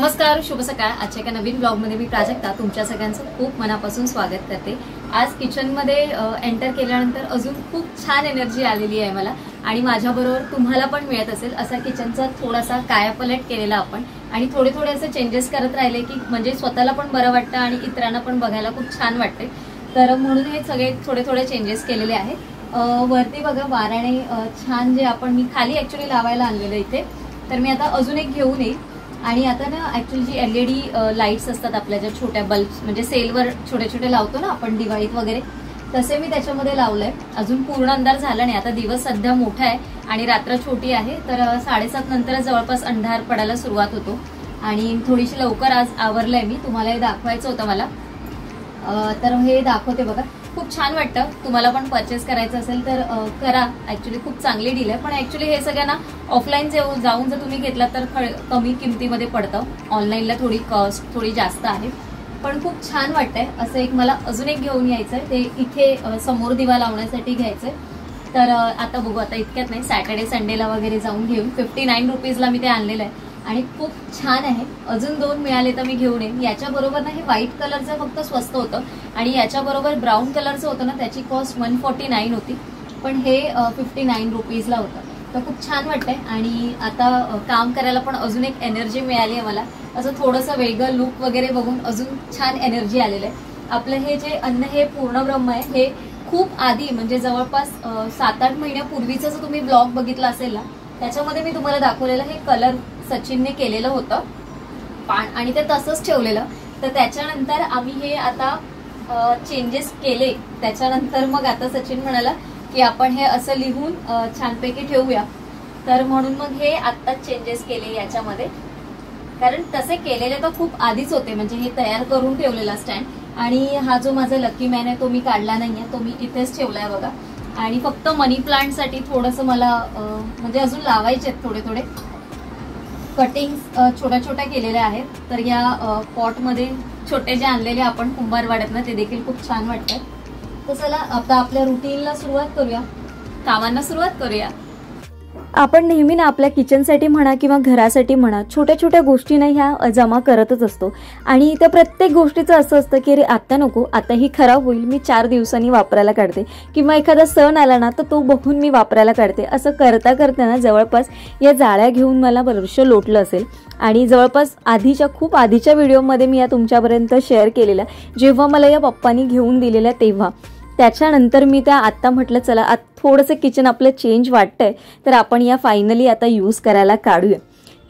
नमस्कार, शुभ सकाळ। आजच्या एका नवीन ब्लॉगमध्ये मी प्राजक्ता तुमच्या सगळ्यांचं खूप मनापासून स्वागत करते। आज किचनमध्ये एंटर केल्यानंतर अजून खूप छान एनर्जी आलेली आहे मला आणि माझ्याबरोबर तुम्हाला पण मिळत असेल असा किचनचा थोडासा कायापलट केलेला आपण आणि थोडे थोडे असे चेंजेस करत राहिले की म्हणजे स्वतःला पण बरं वाटतं आणि इतरांना पण बघायला खूप छान वाटते। तर म्हणून हे सगळे थोडे थोडे चेंजेस केलेले आहेत। वरती बघा वाराने छान जे आपण मी खाली ऍक्च्युअली लावायला आणलेलं इथे, तर मी आता अजून एक घेऊन येईल। आणि आता ना ऍक्च्युअली जी LED लाईट्स असतात आपल्या ज्या छोट्या बल्ब्स म्हणजे सेलवर छोटे छोटे लावतो ना आपण दिवाळीत वगैरे, तसे मी त्याच्यामध्ये लावलंय। अजून पूर्ण अंधार झाला नाही, आता दिवस सध्या मोठा आहे आणि रात्र छोटी आहे, तर 7:30 नंतरच जवळपास अंधार पडायला सुरुवात होतो आणि थोडीशी लवकर आज आवरलंय मी। तुम्हाला हे दाखवायचं होतं मला, तर हे दाखवते बघा। खूप छान वाटतं। तुम्हाला पण परचेस करायचं असेल तर करा। ऍक्च्युअली खूप चांगली डील आहे, पण ऍक्च्युअली हे सगळ्यांना ऑफलाईन जाऊन जर तुम्ही घेतला तर कमी किमतीमध्ये पडतं। ऑनलाईनला थोडी कॉस्ट थोडी जास्त आहे, पण खूप छान वाटतंय। असं एक मला अजून एक घेऊन यायचंय, ते इथे समोर दिवा लावण्यासाठी घ्यायचंय। तर आता बघू, आता इतक्यात नाही, सॅटर्डे संडेला वगैरे जाऊन घेऊन 59 रुपीजला मी ते आणलेलं आहे आणि खूप छान आहे। अजून 2 मिळाले तर मी घेऊन येईन। याच्या बरोबर ना हे व्हाईट कलरचं फक्त स्वस्त होतं आणि याच्या बरोबर ब्राऊन कलरचं होतं ना, त्याची कॉस्ट 149 होती, पण हे 59 रुपीजला होतं। तर खूप छान वाटतंय आणि आता काम करायला पण अजून एक एनर्जी मिळाली आहे मला। असं थोडंसं वेगळं लुक वगैरे बघून अजून छान एनर्जी आलेलं आहे। आपलं हे जे अन्न हे पूर्ण ब्रह्म आहे, हे खूप आधी म्हणजे जवळपास 7-8 महिन्यापूर्वीचा जो तुम्ही ब्लॉग बघितला असेल ना, त्याच्यामध्ये मी तुम्हाला दाखवलेलं हे कलर सचिनने केलेलं होतं आणि ते तसंच ठेवलेलं। तर त्याच्यानंतर आम्ही हे आता चेंजेस केले। त्याच्यानंतर मग आता सचिन म्हणाला की आपण हे असं लिहून छानपैकी ठेवूया, तर म्हणून मग हे आता चेंजेस केले याच्यामध्ये। कारण तसे केलेले तर खूप आधीच होते, म्हणजे हे तयार करून ठेवलेला स्टँड। आणि हा जो माझा लकी मॅन आहे तो मी काढला नाहीये, तो मी इथेच ठेवलाय बघा। आणि फक्त मनी प्लांट साठी थोडंसं मला म्हणजे अजून लावायचे थोडे थोडे कटिंग्स छोट्या छोट्या केलेल्या आहेत। तर या पॉटमध्ये छोटे जे आणलेले आपण कुंभारवाड्यात ना, ते देखील खूप छान वाटतात। तर चला आता आपल्या रुटीनला सुरुवात करूया, कामांना सुरुवात करूया। आपण नेहमी ना आपल्या किचनसाठी म्हणा किंवा घरासाठी म्हणा छोट्या छोट्या गोष्टींना ह्या जमा करतच असतो आणि त्या प्रत्येक गोष्टीचं असं असतं की अरे आता नको, आता ही खराब होईल, मी 4 दिवसांनी वापरायला काढते, किंवा एखादा सण आला ना तर तो बघून मी वापरायला काढते। असं करता करताना जवळपास या जाळ्या घेऊन मला वर्ष लोटलं असेल आणि जवळपास खूप आधीच्या व्हिडिओमध्ये मी या तुमच्यापर्यंत शेअर केलेल्या, जेव्हा मला या पप्पांनी घेऊन दिलेल्या तेव्हा। त्याच्यानंतर मी त्या आत्ता म्हटलं चला आता थोडंसं किचन आपलं चेंज वाटतंय, तर आपण या फायनली आता यूज करायला काढूया।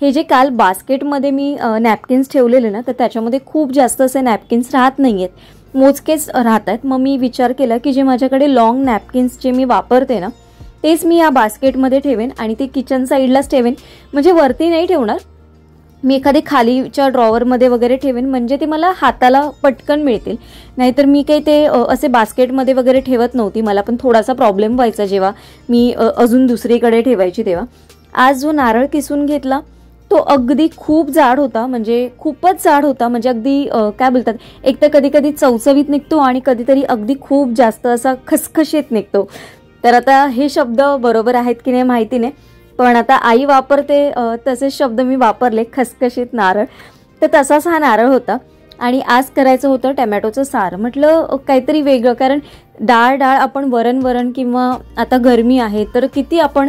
हे जे काल बास्केटमध्ये मी नॅपकिन्स ठेवलेले ना, तर त्याच्यामध्ये खूप जास्त असे नॅपकिन्स राहत नाहीयेत, मोजकेच राहत आहेत। मग मी विचार केला की जे माझ्याकडे लॉंग नॅपकिन्स जे मी वापरते ना, तेच मी या बास्केटमध्ये ठेवेन आणि ते किचन साईडलाच ठेवेन, म्हणजे वरती नाही ठेवणार मी, एखादी खालीच्या ड्रॉवरमध्ये वगैरे ठेवेन, म्हणजे ते मला हाताला पटकन मिळतील। नाहीतर मी काही ते असे बास्केटमध्ये वगैरे ठेवत नव्हती, मला पण थोडासा प्रॉब्लेम व्हायचा जेव्हा मी अजून दुसरीकडे ठेवायची तेव्हा। आज जो नारळ किसून घेतला तो अगदी खूप जाड होता, म्हणजे खूपच जाड होता, म्हणजे अगदी काय बोलतात, एक तर कधी कधी चवचवीत निघतो आणि कधीतरी अगदी खूप जास्त असा खसखशीत निघतो। तर आता हे शब्द बरोबर आहेत की नाही माहिती नाही, पण आता आई वापरते तसे शब्द मी वापरले, खसखशीत नारळ। तर तसाच हा नारळ होता आणि आज करायचं होतं टमॅटोचं सार। म्हटलं काहीतरी वेगळं, कारण डाळ आपण वरण किंवा आता गरमी आहे तर किती आपण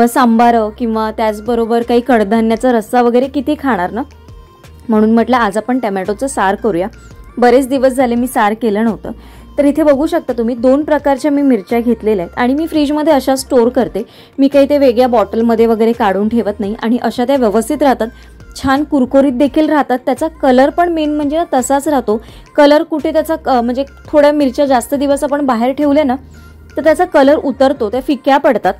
सांबार किंवा त्याचबरोबर काही कडधान्याचा रस्सा वगैरे किती खाणार ना, म्हणून म्हटलं आज आपण टमॅटोचं सार करूया। बरेच दिवस झाले मी सार केलं नव्हतं। तर इथे बघू शकता तुम्ही 2 प्रकारच्या मी मिरच्या घेतलेल्या आहेत आणि मी फ्रीजमध्ये अशा स्टोर करते। मी काही ते वेगळ्या बॉटलमध्ये वगैरे काढून ठेवत नाही आणि अशा त्या व्यवस्थित राहतात, छान कुरकुरीत देखील राहतात। त्याचा कलर पण मेन म्हणजे तसाच राहतो। कलर कुठे त्याचा म्हणजे थोड्या मिरच्या जास्त दिवस आपण बाहेर ठेवल्या ना तर त्याचा कलर उतरतो, त्या फिक्या पडतात।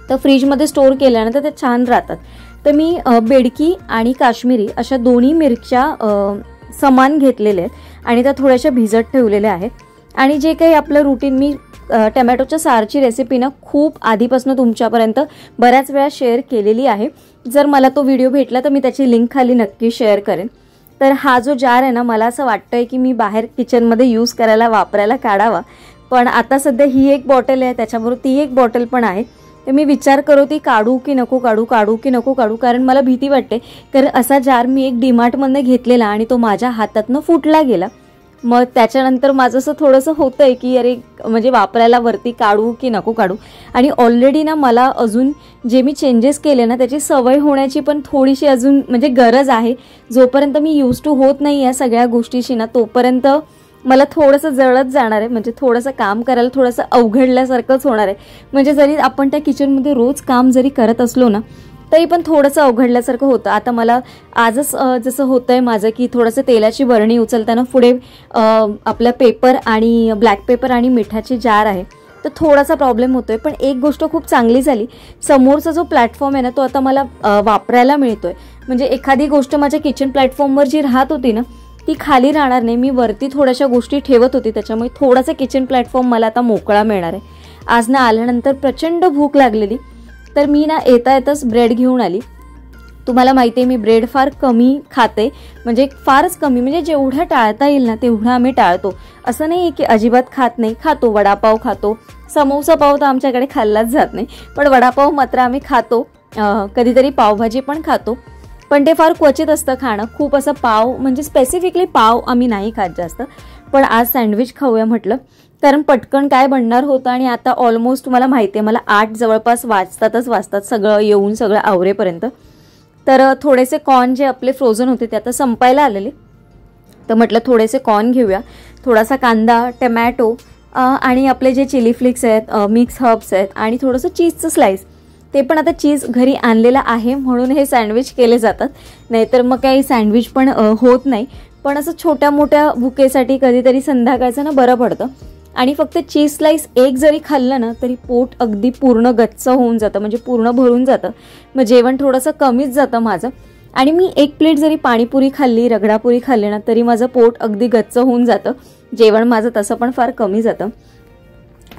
तर फ्रीजमध्ये स्टोर केल्यानंतर ते छान राहतात। तर मी बेडकी आणि काश्मीरी अशा दोन्ही मिरच्या समान घेतलेल्या आहेत आणि त्या थोड्याशा भिजत ठेवलेल्या आहेत। आणि जे काही आपलं रुटीन मी टमॅटोच्या सारची रेसिपी ना खूप आधीपासून तुमच्यापर्यंत बऱ्याच वेळा शेअर केलेली आहे। जर मला तो व्हिडिओ भेटला तर मी त्याची लिंक खाली नक्की शेअर करेन। तर हा जो जार आहे ना, मला असं वाटतंय की मी बाहेर किचनमध्ये यूज करायला वापरायला काढावा, पण आता सध्या ही एक बॉटल आहे, त्याच्याबरोबर ती एक बॉटल पण आहे। ते मी विचार करत होती काढू की नको काढू, काढू की नको काढू, कारण मला भीती वाटते. कारण असा जार मी एक डीमार्टमधनं घेतलेला आणि तो माझ्या हातातनं फुटला गेला. मग त्याच्यानंतर माझं असं थोडंसं होतंय की अरे म्हणजे वापरायला वरती काढू की नको काढू. आणि ऑलरेडी ना मला अजून जे मी चेंजेस केले ना त्याची सवय होण्याची पण थोडीशी अजून म्हणजे गरज आहे. जोपर्यंत मी यूज टू होत नाही या सगळ्या गोष्टीशी ना तोपर्यंत मला थोडंसं जळत जाणार आहे. म्हणजे थोडंसं काम करायला थोडंसं अवघडल्यासारखंच होणार आहे. म्हणजे जरी आपण त्या किचनमध्ये रोज काम जरी करत असलो ना तरी पण थोडंसं अवघडल्यासारखं होतं. आता मला आजच जसं होतंय माझं की थोडंसं तेलाची बरणी उचलताना पुढे आपला पेपर आणि ब्लॅक पेपर आणि मिठाचे जार आहे तर थोडासा प्रॉब्लेम होतोय. पण एक गोष्ट खूप चांगली झाली, समोरचा जो प्लॅटफॉर्म आहे ना तो आता मला वापरायला मिळतोय. म्हणजे एखादी गोष्ट माझ्या किचन प्लॅटफॉर्मवर जी राहत होती ना ती खाली राहणार नाही. मी वरती थोड्याशा गोष्टी ठेवत होती त्याच्यामुळे थोडासा किचन प्लॅटफॉर्म मला आता मोकळा मिळणार आहे. आज ना आल्यानंतर प्रचंड भूक लागलेली तर मी ना येता येताच ब्रेड घेऊन आली. तुम्हाला माहिती आहे मी ब्रेड फार कमी खाते, म्हणजे फारच कमी, म्हणजे जेवढं टाळता येईल ना तेवढं आम्ही टाळतो. असं नाही की अजिबात खात नाही, खातो. वडापाव खातो, समोसा पाव तर आमच्याकडे खाल्लाच जात नाही, पण वडापाव मात्र आम्ही खातो. कधीतरी पावभाजी पण खातो, पण ते फार क्वचित असतं खाणं. खूप असं पाव म्हणजे स्पेसिफिकली पाव आम्ही नाही खात जास्त. पण आज सँडविच खाऊया म्हटलं, कारण पटकन काय बनणार होतं. आणि आता ऑलमोस्ट तुम्हाला माहिती आहे मला 8 जवळपास वाजतात सगळं येऊन सगळं आवरेपर्यंत. तर थोडेसे कॉर्न जे आपले फ्रोझन होते ते आता संपायला आलेले, तर म्हटलं थोडेसे कॉर्न घेऊया. थोडासा कांदा, टमॅटो आणि आपले जे चिली फ्लेक्स आहेत, मिक्स हर्ब्स आहेत आणि थोडंसं चीजचं स्लाइस. ते पण आता चीज घरी आणलेलं आहे म्हणून हे सँडविच केले जातात, नाहीतर मग काही सँडविच पण होत नाही. पण असं छोट्या मोठ्या भुकेसाठी कधीतरी संध्याकाळचं ना बरं पडतं. आणि फक्त चीज स्लाइस एक जरी खाल्लं ना तरी पोट अगदी पूर्ण गच्च होऊन जातं, म्हणजे पूर्ण भरून जातं. मग जेवण थोडंसं कमीच जातं माझं. आणि मी एक प्लेट जरी पाणीपुरी खाल्ली, रगडापुरी खाल्ली ना तरी माझं पोट अगदी गच्च होऊन जातं. जेवण माझं तसं पण फार कमी जातं.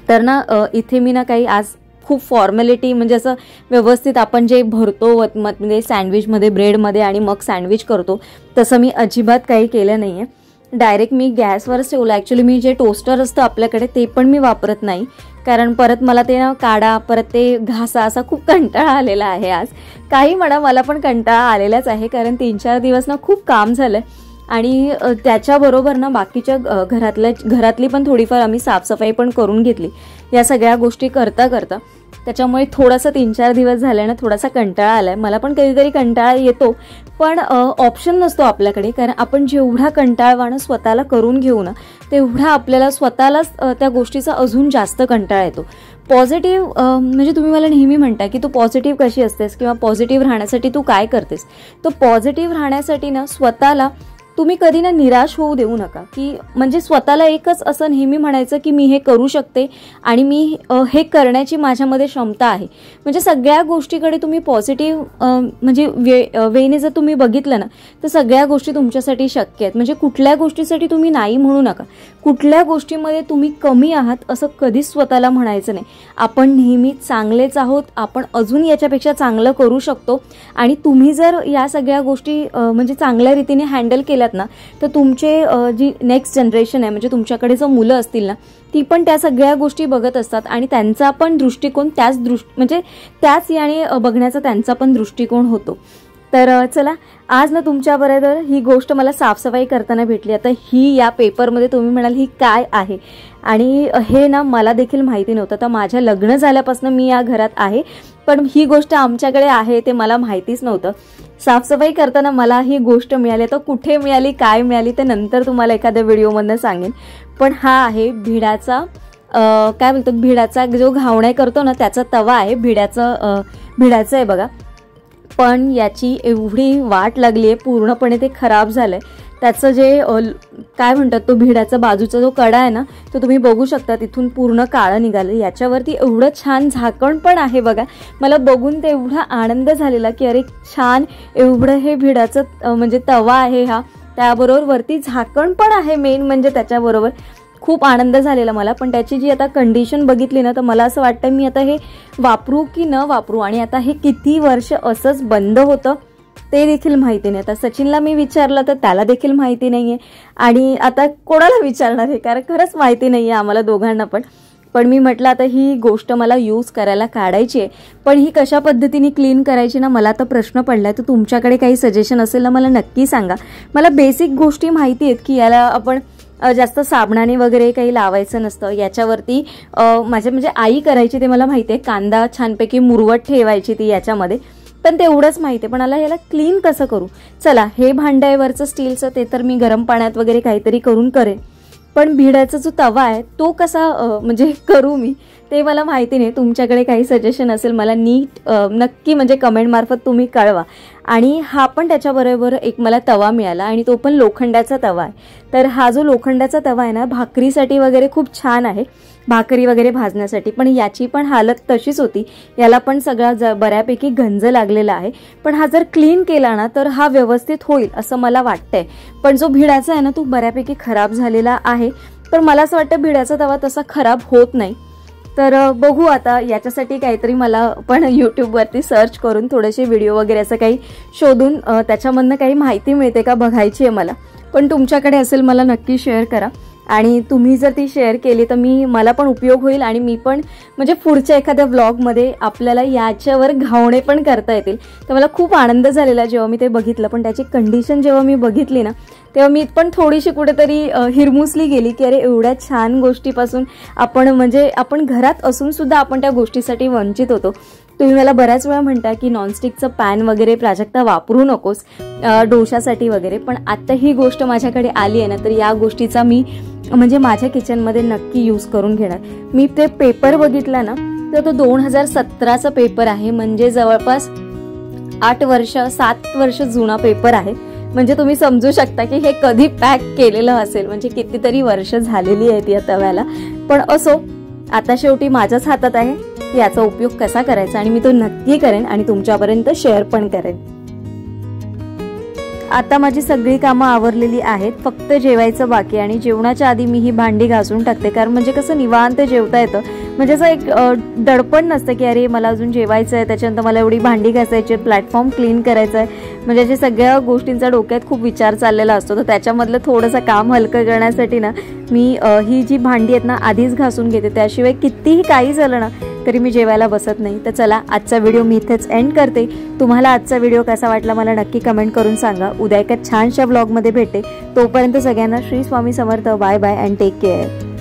तर ना इथे मी ना काही आज खूप फॉर्मॅलिटी म्हणजे असं व्यवस्थित आपण जे भरतो म्हणजे सँडविचमध्ये ब्रेडमध्ये आणि मग सँडविच करतो तसं मी अजिबात काही केलं नाही आहे. डायरेक्ट मी गॅसवरच ठेवलं. ॲक्च्युली मी जे टोस्टर असतं आपल्याकडे ते पण मी वापरत नाही, कारण परत मला ते ना काढा परत ते घासा असा खूप कंटाळा आलेला आहे. आज काही म्हणा मला पण कंटाळा आलेलाच आहे, कारण 3-4 दिवस ना खूप काम झालं आणि त्याच्याबरोबर ना बाकीच्या घरातली पण थोडीफार आम्ही साफसफाई पण करून घेतली या सगळ्या गोष्टी करता करता. त्याच्यामुळे थोडासा 3-4 दिवस झाले ना थोडासा कंटाळा आलाय. मला पण कधीतरी कंटाळा येतो, पण ऑप्शन नसतो आपल्याकडे, कारण आपण जेवढा कंटाळवाणं स्वतःला करून घेऊ ना तेवढा आपल्याला स्वतःलाच त्या गोष्टीचा अजून जास्त कंटाळा येतो. पॉझिटिव्ह म्हणजे तुम्ही मला नेहमी म्हणता की तू पॉझिटिव्ह कशी असतेस किंवा पॉझिटिव्ह राहण्यासाठी तू काय करतेस. तर पॉझिटिव्ह राहण्यासाठी ना स्वतःला तुम्ही कधी ना निराश होऊ देऊ नका. की म्हणजे स्वतःला एकच असं नेहमी म्हणायचं की मी हे करू शकते आणि मी हे करण्याची माझ्यामध्ये क्षमता आहे. म्हणजे सगळ्या गोष्टीकडे तुम्ही पॉझिटिव्ह म्हणजे वेने जर तुम्ही बघितलं ना तर सगळ्या गोष्टी तुमच्यासाठी शक्य आहेत. म्हणजे कुठल्या गोष्टीसाठी तुम्ही नाही म्हणू नका. कुठल्या गोष्टीमध्ये तुम्ही कमी आहात असं कधीच स्वतःला म्हणायचं नाही. आपण नेहमी चांगलेच आहोत, आपण अजून याच्यापेक्षा चांगलं करू शकतो. आणि तुम्ही जर या सगळ्या गोष्टी म्हणजे चांगल्या रीतीने हँडल केल्या ना तर तुमचे जी नेक्स्ट जनरेशन आहे म्हणजे तुमच्याकडे जो मुलं असतील ना ती पण त्या सगळ्या गोष्टी बघत असतात आणि त्यांचा पण दृष्टिकोन म्हणजे त्याच याने बघण्याचा त्यांचा पण दृष्टिकोन होतो. तर चला आज ना तुमच्याबरोबर ही गोष्ट मला साफसफाई करताना भेटली. आता ही या पेपरमध्ये तुम्ही म्हणाल ही काय आहे, आणि हे ना मला देखील माहिती नव्हतं. तर माझ्या लग्न झाल्यापासून मी या घरात आहे, पण ही गोष्ट आमच्याकडे आहे ते मला माहितीच नव्हतं. साफसफाई करताना मला ही गोष्ट मिळाली. तर कुठे मिळाली, काय मिळाली ते नंतर तुम्हाला एखाद्या व्हिडिओमधनं सांगेन. पण हा आहे भिडाचा काय बोलतो, भिडाचा जो घावणे करतो ना त्याचा तवा आहे. भिडाचं आहे बघा. पण याची एवढी वाट लागली आहे, पूर्णपणे ते खराब झालंय. त्याचं जे काय म्हणतात तो भिडाचा बाजूचा जो कडा आहे ना तो तुम्ही बघू शकता, तिथून पूर्ण काळं निघालं. याच्यावरती एवढं छान झाकण पण आहे बघा. मला बघून ते एवढा आनंद झालेला की अरे छान एवढं हे भिडाचं म्हणजे तवा आहे हा, त्याबरोबर वरती झाकण पण आहे. मेन म्हणजे त्याच्याबरोबर खूप आनंद झालेला मला. पण त्याची जी आता कंडिशन बघितली ना तर मला असं वाटतं मी आता हे वापरू की न वापरू. आणि आता हे किती वर्ष असंच बंद होतं ते देखील माहिती नाही. आता सचिनला मी विचारलं तर त्याला देखील माहिती नाहीये, आणि आता कोणाला विचारणार आहे, कारण खरंच माहिती नाहीये आम्हाला दोघांना पण. पण मी म्हटलं आता ही गोष्ट मला यूज करायला काढायची आहे, पण ही कशा पद्धतीने क्लीन करायची ना मला आता प्रश्न पडला आहे. तर तुमच्याकडे काही सजेशन असेल ना मला नक्की सांगा. मला बेसिक गोष्टी माहिती आहेत की याला आपण जास्त साबणाने वगैरे काही लावायचं नसतं. याच्यावरती माझ्या म्हणजे आई करायची ते मला माहिती आहे. कांदा छानपैकी मुरवट ठेवायची ती याच्यामध्ये, पण तेवढंच माहिती आहे. पण मला याला क्लीन कसं करू. चला हे भांडं आहे वरचं स्टीलचं, ते तर मी गरम पाण्यात वगैरे काहीतरी करून करेन, पण भिड्याचा जो तवा आहे तो कसा म्हणजे करू मी ते मला माहिती नाही. तुमच्याकडे काही सजेशन असेल मला नीट नक्की म्हणजे कमेंट मार्फत तुम्ही कळवा. आणि हा पण त्याच्याबरोबर एक मला तवा मिळाला आणि तो पण लोखंडाचा तवा आहे. तर हा जो लोखंडाचा तवा आहे ना भाकरीसाठी वगैरे खूप छान आहे, भाकरी वगैरे भाजण्यासाठी. पण याची पण हालत तशीच होती, याला पण सगळा बऱ्यापैकी गंज लागलेला आहे. पण हा जर क्लीन केला ना तर हा व्यवस्थित होईल असं मला वाटतंय. पण जो भिडाचा आहे ना तो बऱ्यापैकी खराब झालेला आहे. पण मला असं वाटतं भिडाचा तवा तसा खराब होत नाही. तर बघू आता याच्यासाठी काहीतरी मला पण यूट्यूबवरती सर्च करून थोडेसे व्हिडिओ वगैरे असं काही शोधून त्याच्यामधनं काही माहिती मिळते का बघायची आहे मला. पण तुमच्याकडे असेल मला नक्की शेअर करा. आणि तुम्ही जर ती शेअर केली तर मला पण उपयोग होईल आणि मी पण म्हणजे पुढच्या एखाद्या व्लॉगमध्ये आपल्याला याच्यावर घावणे पण करता येतील. तर मला खूप आनंद झालेला जेव्हा मी ते बघितलं. पण त्याची कंडिशन जेव्हा मी बघितली ना तेव्हा मी पण थोडीशी कुठेतरी हिरमुसली गेली की अरे एवढ्या छान गोष्टीपासून आपण म्हणजे आपण घरात असून सुद्धा आपण त्या गोष्टीसाठी वंचित होतो. तुम्ही मला बऱ्याच वेळा म्हणता की नॉनस्टिकचं पॅन वगैरे प्राजक्ता वापरू नकोस डोशासाठी वगैरे, पण आता ही गोष्ट माझ्याकडे आली आहे ना तर या गोष्टीचा मी म्हणजे माझ्या किचनमध्ये नक्की यूज करून घेणार. मी ते पेपर बघितला ना तर तो 2017चा पेपर आहे, म्हणजे जवळपास 7 वर्ष जुना पेपर आहे. म्हणजे तुम्ही समजू शकता की हे कधी पॅक केलेलं असेल, म्हणजे कितीतरी वर्ष झालेली आहेत या तव्याला. पण असो, आता शेवटी माझ्याच हातात आहे की याचा उपयोग कसा करायचा आणि मी तो नक्की करेन आणि तुमच्यापर्यंत शेअर पण करेन. आता माझी सगळी कामं आवरलेली आहेत, फक्त जेवायचं बाकी. आणि जेवणाच्या आधी मी ही भांडी घासून टाकते, कारण म्हणजे कसं निवांत जेवता येतं. म्हणजे असं एक दडपण नसतं की अरे मला अजून जेवायचं आहे, त्याच्यानंतर मला एवढी भांडी घासायची, प्लॅटफॉर्म क्लीन करायचं आहे. म्हणजे अशा सगळ्या गोष्टींचा डोक्यात खूप विचार चाललेला असतो. तर त्याच्यामधलं थोडंसं काम हलकं करण्यासाठी ना मी ही जी भांडी आहेत ना आधीच घासून घेते. त्याशिवाय कितीही काही झालं ना तरी मी जेवायला बसत नाही. तर चला आजचा व्हिडिओ मी इथेच एंड करते. तुम्हाला आजचा व्हिडिओ कसा वाटला मला नक्की कमेंट करून सांगा. उद्या एका छानशा व्लॉगमध्ये भेटते. तोपर्यंत सगळ्यांना Shri Swami Samarth. Bye bye and take care.